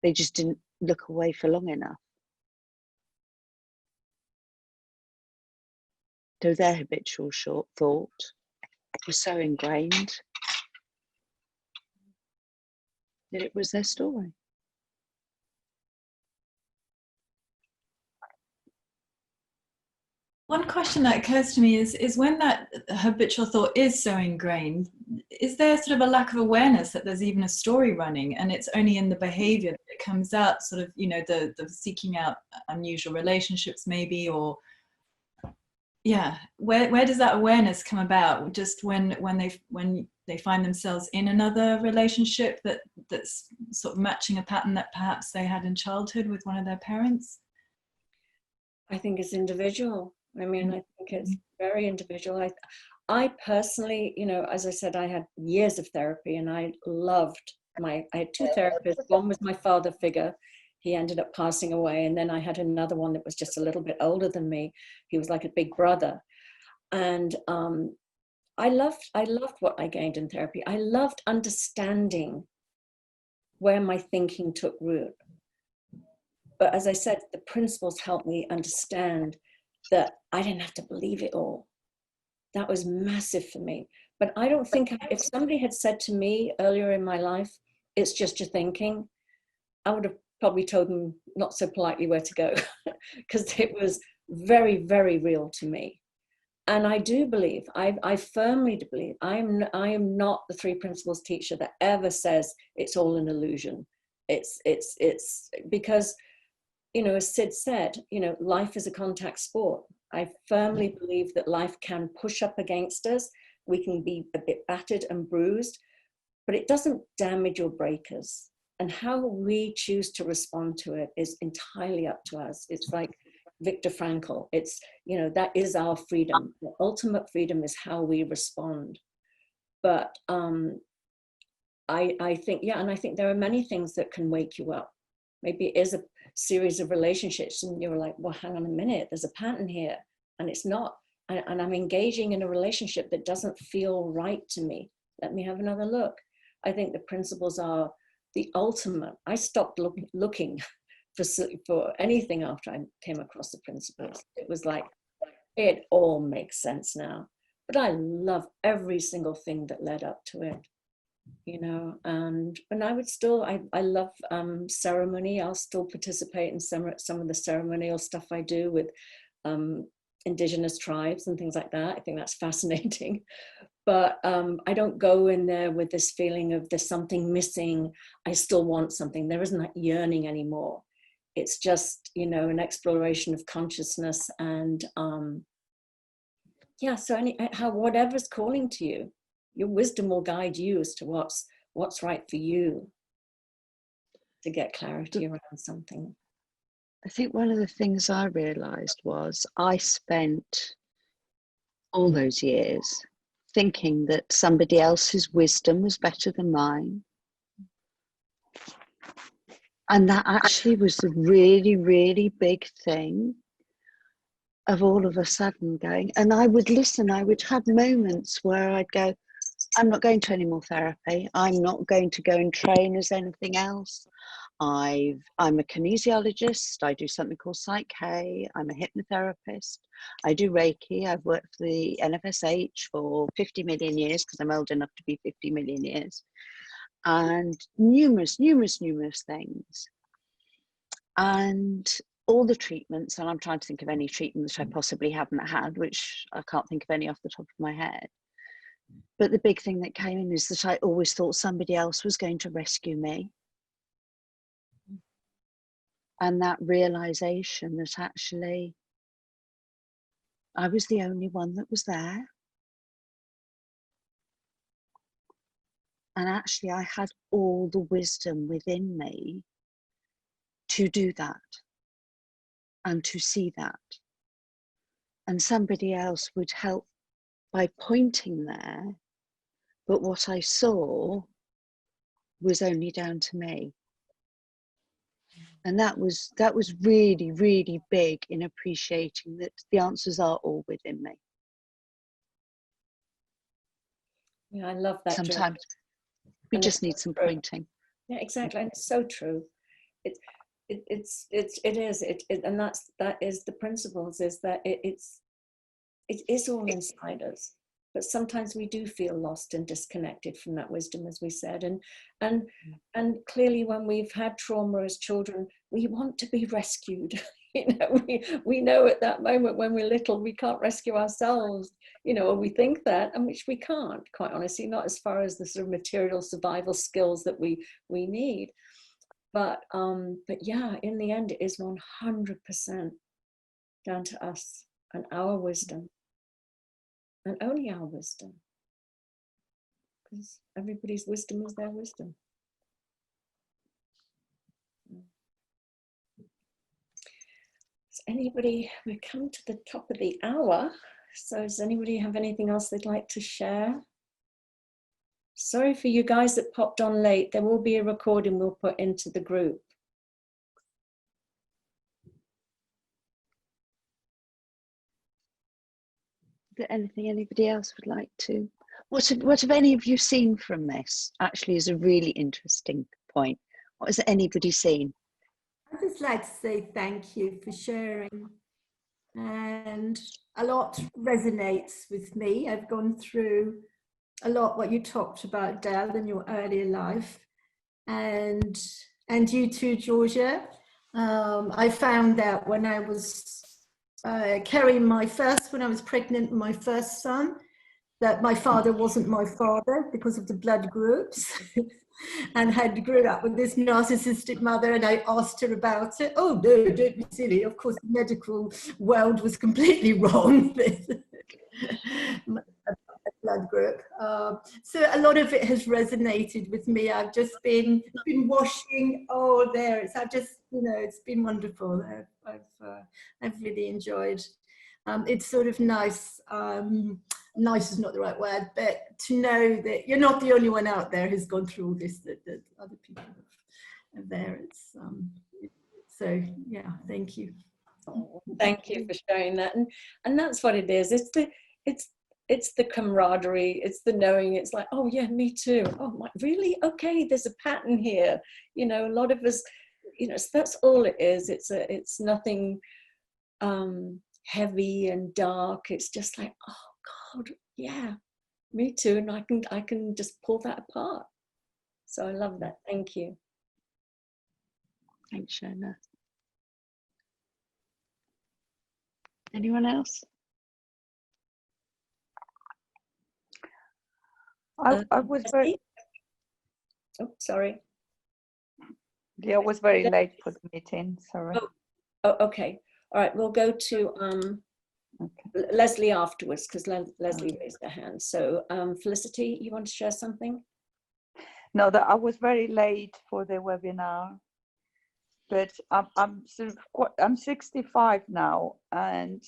They just didn't look away for long enough. So their habitual short thought was so ingrained that it was their story. One question that occurs to me is when that habitual thought is so ingrained, is there sort of a lack of awareness that there's even a story running, and it's only in the behavior that it comes out, sort of, you know, the seeking out unusual relationships maybe, or yeah, where does that awareness come about? Just when they find themselves in another relationship that's sort of matching a pattern that perhaps they had in childhood with one of their parents? I think it's individual. I mean, I think it's very individual. I personally, you know, as I said, I had years of therapy, and I had 2 therapists. One was my father figure. He ended up passing away. And then I had another one that was just a little bit older than me. He was like a big brother. And I loved what I gained in therapy. I loved understanding where my thinking took root. But as I said, the principles helped me understand that I didn't have to believe it all. That was massive for me. But I don't think, if somebody had said to me earlier in my life, it's just your thinking, I would have probably told them not so politely where to go, because it was very, very real to me. And I do believe, I firmly believe, I am not the 3 principles teacher that ever says it's all an illusion. It's because, you know, as Sid said, you know, life is a contact sport. I firmly believe that life can push up against us. We can be a bit battered and bruised, but it doesn't damage or break us. And how we choose to respond to it is entirely up to us. It's like Viktor Frankl. It's, you know, that is our freedom. The ultimate freedom is how we respond. But I think, yeah, and I think there are many things that can wake you up. Maybe it is a series of relationships and you're like, well, hang on a minute, there's a pattern here, and it's not, and I'm engaging in a relationship that doesn't feel right to me. Let me have another look. I think the principles are the ultimate. I stopped looking for anything after I came across the principles. It was like, it all makes sense now. But I love every single thing that led up to it, you know. And I would still, I love ceremony. I'll still participate in some of the ceremonial stuff I do with indigenous tribes and things like that. I think that's fascinating. but I don't go in there with this feeling of there's something missing. I still want something. There isn't that yearning anymore. It's just, you know, an exploration of consciousness, and yeah. So whatever's calling to you, your wisdom will guide you as to what's right for you to get clarity around something. I think one of the things I realised was I spent all those years thinking that somebody else's wisdom was better than mine. And that actually was the really, really big thing of all of a sudden going, and I would listen, I would have moments where I'd go, I'm not going to any more therapy. I'm not going to go and train as anything else. I'm a kinesiologist. I do something called Psych-K. I'm a hypnotherapist. I do Reiki. I've worked for the NFSH for 50 million years because I'm old enough to be 50 million years. And numerous things. And all the treatments, and I'm trying to think of any treatment that I possibly haven't had, which I can't think of any off the top of my head. But the big thing that came in is that I always thought somebody else was going to rescue me. And that realization that actually I was the only one that was there. And actually I had all the wisdom within me to do that and to see that. And somebody else would help by pointing there, but what I saw was only down to me. And that was really, really big in appreciating that the answers are all within me. Yeah, I love that. Sometimes we just need some pointing. Yeah, exactly, and it's so true. It is, and that is the principles. Is that it is all inside us, but sometimes we do feel lost and disconnected from that wisdom, as we said, and clearly when we've had trauma as children, we want to be rescued. You know, we know at that moment when we're little we can't rescue ourselves, you know, or we think that, and which we can't, quite honestly, not as far as the sort of material survival skills that we need. But yeah, in the end, it is 100% down to us and our wisdom, and only our wisdom, because everybody's wisdom is their wisdom. Anybody, we come to the top of the hour, so does anybody have anything else they'd like to share? Sorry for you guys that popped on late. There will be a recording we'll put into the group. Is there anything anybody else would like to? What have any of you seen from this? Actually, is a really interesting point. What has anybody seen? I'd just like to say thank you for sharing, and a lot resonates with me. I've gone through a lot what you talked about, Del, in your earlier life, and you too, Georgia. I found out when I was carrying when I was pregnant with my first son, that my father wasn't my father because of the blood groups. And had grew up with this narcissistic mother, and I asked her about it. Oh no, don't be silly. Of course, the medical world was completely wrong with blood group. So a lot of it has resonated with me. I've just been washing. Oh, there. I've just, you know, it's been wonderful. I've really enjoyed. It's sort of nice. Nice is not the right word, but to know that you're not the only one out there who's gone through all this, that other people have there. It's so yeah, thank you. Oh, thank you for sharing that, and that's what it is. It's the camaraderie. It's the knowing. It's like, oh yeah, me too. Oh my, really? Okay, there's a pattern here. You know, a lot of us, you know, so that's all it is. It's nothing heavy and dark. It's just like, oh God, yeah, me too, and I can just pull that apart. So I love that. Thank you. Thanks, Shona. Anyone else? I was very, oh, sorry. yeah, I was very late for the meeting, sorry. Oh, okay. All right, we'll go to Leslie afterwards, because Leslie raised her hand. So Felicity, you want to share something? No, that I was very late for the webinar, but I'm sort of I'm 65 now, and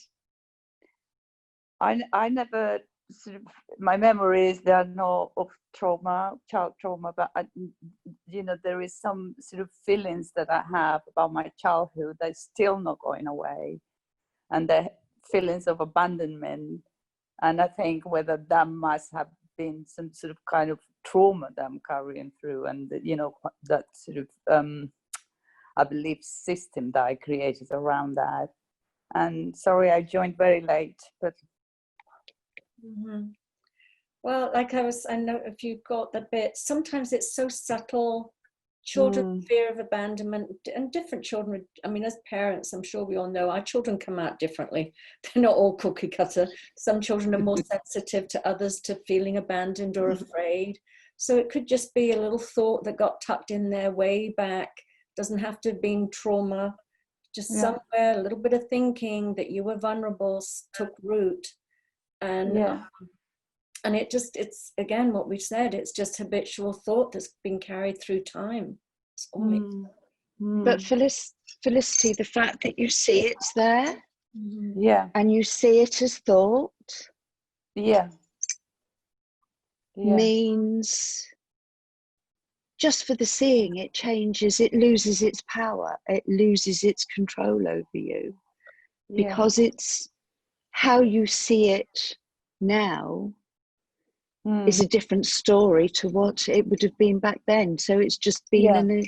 I never sort of, my memories, there are no of trauma, child trauma, but you know, there is some sort of feelings that I have about my childhood that's still not going away, and the feelings of abandonment. And I think whether that must have been some sort of kind of trauma that I'm carrying through, and you know, that sort of I believe system that I created around that. And sorry, I joined very late, but well, like I know if you got the bit, sometimes it's so subtle. Children's fear of abandonment, and different children, I mean, as parents, I'm sure we all know our children come out differently. They're not all cookie cutter. Some children are more sensitive to others, to feeling abandoned or afraid. So it could just be a little thought that got tucked in there way back. Doesn't have to have been trauma. Just somewhere, a little bit of thinking that you were vulnerable took root. And it's again what we said, it's just habitual thought that's been carried through time. But Felicity, the fact that you see it's there, and you see it as thought, means just for the seeing, it changes, it loses its power, it loses its control over you, because it's how you see it now is a different story to what it would have been back then. So it's just been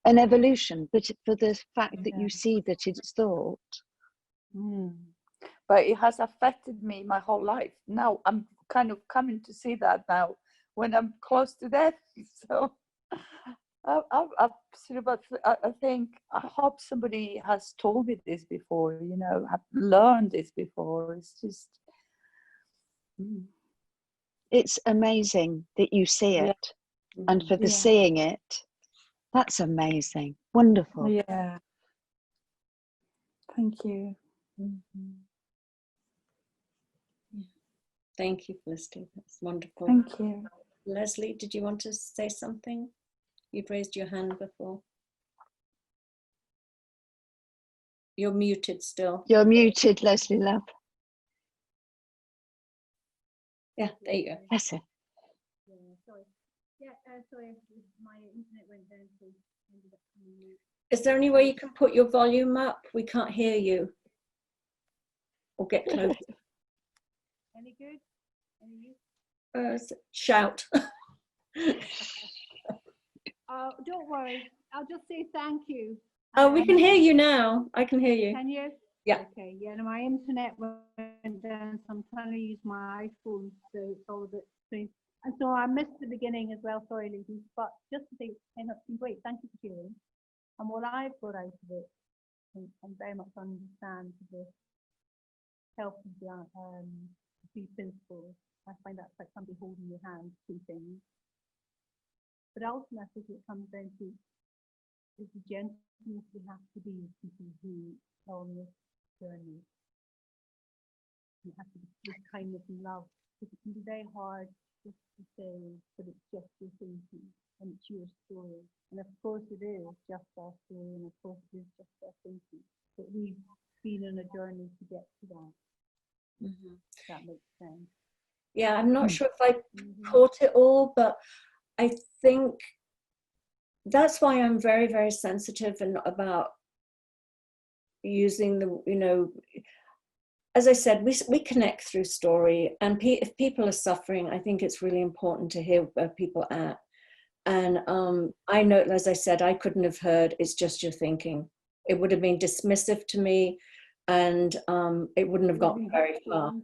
an evolution, but for the fact that you see that it's thought. But it has affected me my whole life. Now I'm kind of coming to see that now when I'm close to death. So I think, I hope somebody has told me this before, you know, have learned this before. It's just it's amazing that you see it, and for the seeing it, that's amazing, wonderful. Thank you. Thank you, Felicity. That's wonderful. Thank you. Leslie, did you want to say something? You'd raised your hand before. You're muted still. You're muted, Leslie, love. Yeah, there you go. That's it. Sorry. Sorry, my internet went down, so ended up coming mute. Is there any way you can put your volume up? We can't hear you. Or get closer. Any good? Any use? Shout. Oh, don't worry. I'll just say thank you. Oh, we can hear you now. I can hear you. Can you? Yeah. Okay. Yeah. No, my internet went down, so I'm trying to use my iPhone, so it's all a bit strange. And so I missed the beginning as well. Sorry, ladies. But just to say, it's been great. Thank you for sharing. And what I've got out of it, and very much understand the help of the three principles. I find that's like somebody holding your hand, two things. But ultimately, it comes down to is the gentleness we have to be with people who are on this journey. You have to be with kindness and love, because it can be very hard just to say that it's just your thinking and it's your story. And of course it is just our story, and of course it is just our thinking. But we've been on a journey to get to that. If that makes sense. Yeah, I'm not sure if I caught it all, but I think that's why I'm very, very sensitive and about using the, you know, as I said, we connect through story, and if people are suffering, I think it's really important to hear where people are at. And I know, as I said, I couldn't have heard, it's just your thinking. It would have been dismissive to me, and it wouldn't have gotten very far.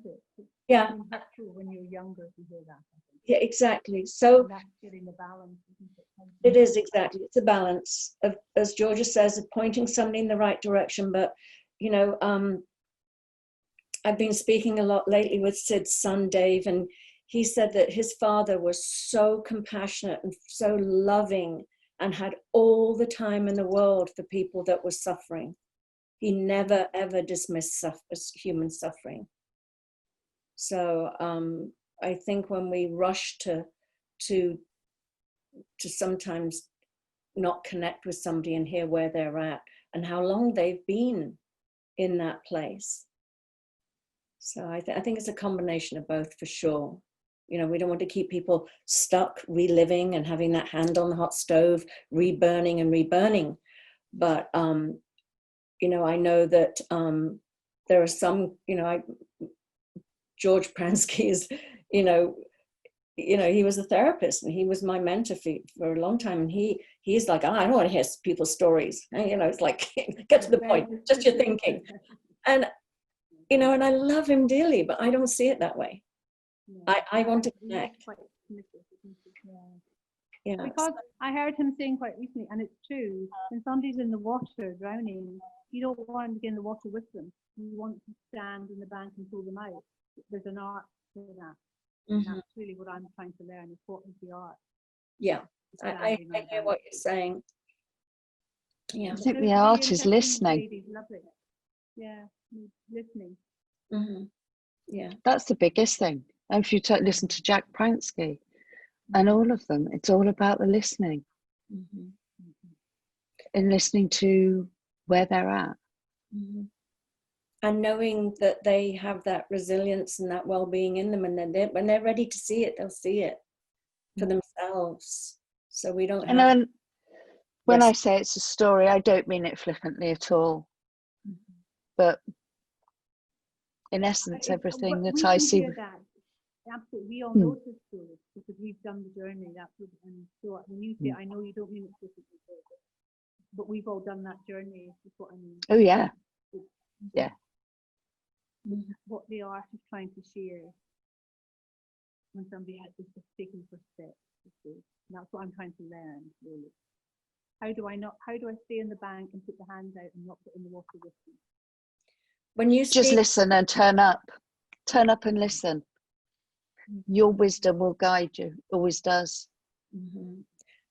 Yeah. When you're younger, if you hear that. Yeah, exactly. So that's getting the balance, isn't it? It is, exactly. It's a balance of, as Georgia says, of pointing somebody in the right direction. But, you know, I've been speaking a lot lately with Sid's son, Dave, and he said that his father was so compassionate and so loving and had all the time in the world for people that were suffering. He never, ever dismissed human suffering. So I think when we rush to sometimes not connect with somebody and hear where they're at and how long they've been in that place. So I think it's a combination of both for sure. You know, we don't want to keep people stuck reliving and having that hand on the hot stove, reburning and reburning. But, you know, I know that there are some, you know, George Pransky is, you know, he was a therapist and he was my mentor for a long time. And he's like, I don't want to hear people's stories. And, you know, it's like, get to the point, just your thinking. And, you know, and I love him dearly, but I don't see it that way. I want to connect. Yeah. Because I heard him saying quite recently, and it's true, when somebody's in the water drowning, you don't want to get in the water with them. You want to stand in the bank and pull them out. There's an art to that. And that's really what I'm trying to learn, is what is the art. Yeah, I hear what you're saying. Yeah. I think the art is listening. Yeah, listening. Yeah. That's the biggest thing. And if you listen to Jack Pransky and all of them, it's all about the listening. And listening to where they're at. And knowing that they have that resilience and that well-being in them, and then when they're ready to see it, they'll see it for themselves. So we don't have... And when I say it's a story, I don't mean it flippantly at all. But in essence, everything that I see... Absolutely, we all know this story because we've done the journey. And so when you say, I know you don't mean it flippantly, but we've all done that journey, is what I mean. Oh, yeah. Yeah. What the art is trying to share when somebody has this taken first step. That's what I'm trying to learn, really. How do I stay in the bank and put the hands out and not get in the water with them? When you just listen and turn up and listen. Your wisdom will guide you, always does.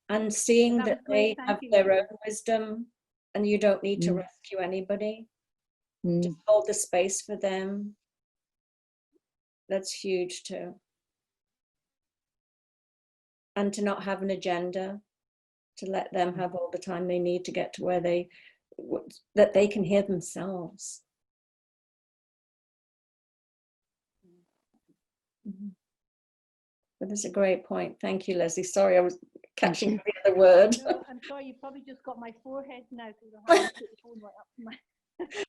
And seeing that they have their own wisdom and you don't need to rescue anybody. Just hold the space for them. That's huge too. And to not have an agenda, to let them have all the time they need to get to where that they can hear themselves. But that's a great point. Thank you, Leslie. Sorry, I was catching the other word. No, I'm sorry, you probably just got my forehead now because I haven't put the phone right up to my...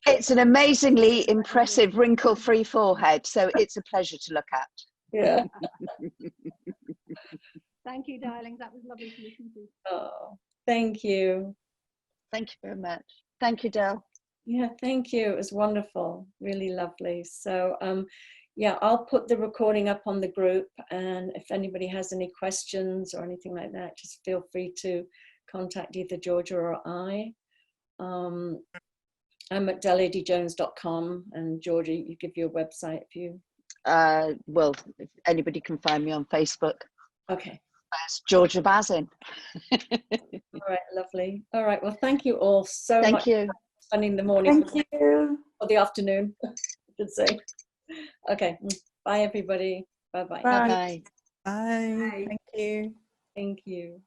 It's an amazingly impressive wrinkle-free forehead, so it's a pleasure to look at. Yeah. Thank you, darling. That was lovely to listen to. Oh, thank you. Thank you very much. Thank you, Del. Yeah, thank you. It was wonderful. Really lovely. So, yeah, I'll put the recording up on the group, and if anybody has any questions or anything like that, just feel free to contact either Georgia or I. I'm at Adey-Jones.com, and Georgia, you give your website if you... Well, if anybody can find me on Facebook. Okay. That's Georgia Bazin. All right, lovely. All right, well, thank you all so much for spending the morning. Thank you. Or the afternoon, I should say. Okay, bye everybody. Bye-bye. Bye. Bye. Thank you. Thank you.